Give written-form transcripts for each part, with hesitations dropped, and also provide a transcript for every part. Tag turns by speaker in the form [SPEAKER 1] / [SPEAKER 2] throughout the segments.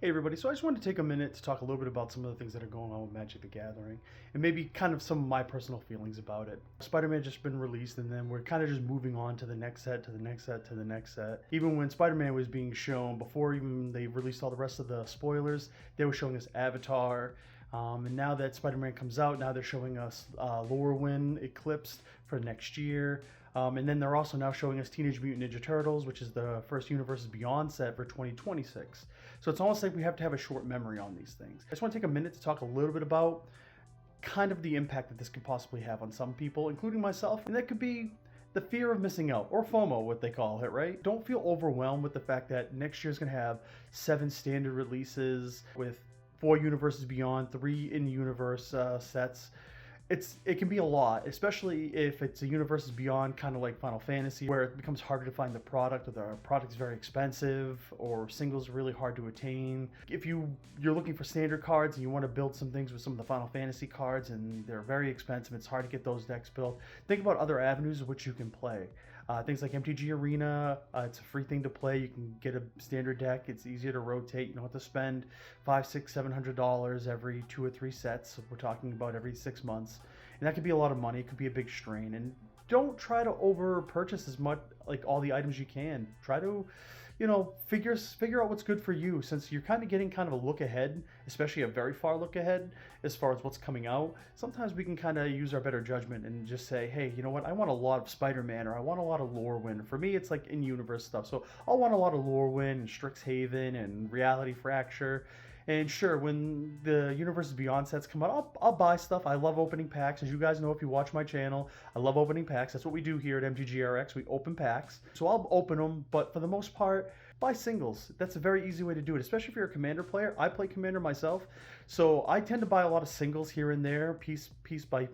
[SPEAKER 1] Hey everybody, so I just wanted to take a minute to talk a little bit about some of the things that are going on with Magic the Gathering and maybe kind of some of my personal feelings about it. Spider-Man just been released and then we're kind of just moving on to the next set, to the next set, to the next set. Even when Spider-Man was being shown, before even they released all the rest of the spoilers, they were showing us Avatar. And now that Spider-Man comes out, now they're showing us Lorwyn Eclipsed for next year. And then they're also now showing us Teenage Mutant Ninja Turtles, which is the first Universes Beyond set for 2026. So it's almost like we have to have a short memory on these things. I just want to take a minute to talk a little bit about kind of the impact that this could possibly have on some people, including myself. And that could be the fear of missing out, or FOMO, what they call it, right? Don't feel overwhelmed with the fact that next year's going to have 7 standard releases with 4 Universes Beyond, 3 in-universe sets. It can be a lot, especially if it's a Universes Beyond kind of like Final Fantasy, where it becomes harder to find the product, or the product's very expensive, or singles are really hard to attain. If you're looking for standard cards and you want to build some things with some of the Final Fantasy cards and they're very expensive, it's hard to get those decks built. Think about other avenues of which you can play. Things like MTG Arena, it's a free thing to play. You can get a standard deck. It's easier to rotate. You don't have to spend $500, $600, $700 every 2 or 3 sets. We're talking about every 6 months, and that could be a lot of money. It could be a big strain. And don't try to over purchase as much, like all the items you can. Try to, figure out what's good for you, since you're kind of getting kind of a look ahead, especially a very far look ahead as far as what's coming out. Sometimes we can kind of use our better judgment and just say, hey, you know what, I want a lot of Spider-Man, or I want a lot of Lorwyn. For me, it's like in-universe stuff, so I'll want a lot of Lorwyn and Strixhaven and Reality Fracture. And sure, when the Universes Beyond sets come out, I'll buy stuff. I love opening packs. As you guys know, if you watch my channel, I love opening packs. That's what we do here at MTGRX. We open packs. So I'll open them, but for the most part, buy singles. That's a very easy way to do it, especially if you're a Commander player. I play Commander myself, so I tend to buy a lot of singles here and there, piece by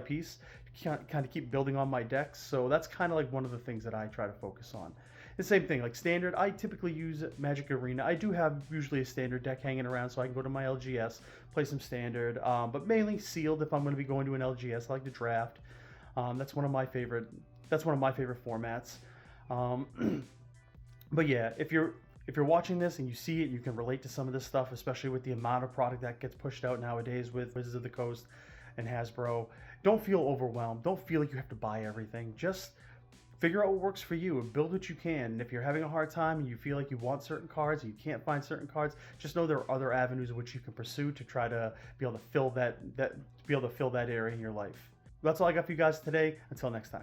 [SPEAKER 1] piece, to kind of keep building on my decks. So that's kind of like one of the things that I try to focus on. The same thing, like standard, I typically use Magic Arena. I do have usually a standard deck hanging around, so I can go to my LGS, play some standard, but mainly sealed if I'm going to be going to an LGS. I like to draft. That's one of my favorite. That's one of my favorite formats. But yeah, if you're watching this and you see it, you can relate to some of this stuff, especially with the amount of product that gets pushed out nowadays with Wizards of the Coast and Hasbro. Don't feel overwhelmed. Don't feel like you have to buy everything. Just figure out what works for you and build what you can. And if you're having a hard time and you feel like you want certain cards and you can't find certain cards, just know there are other avenues in which you can pursue to try to be able to fill that area in your life. That's all I got for you guys today. Until next time.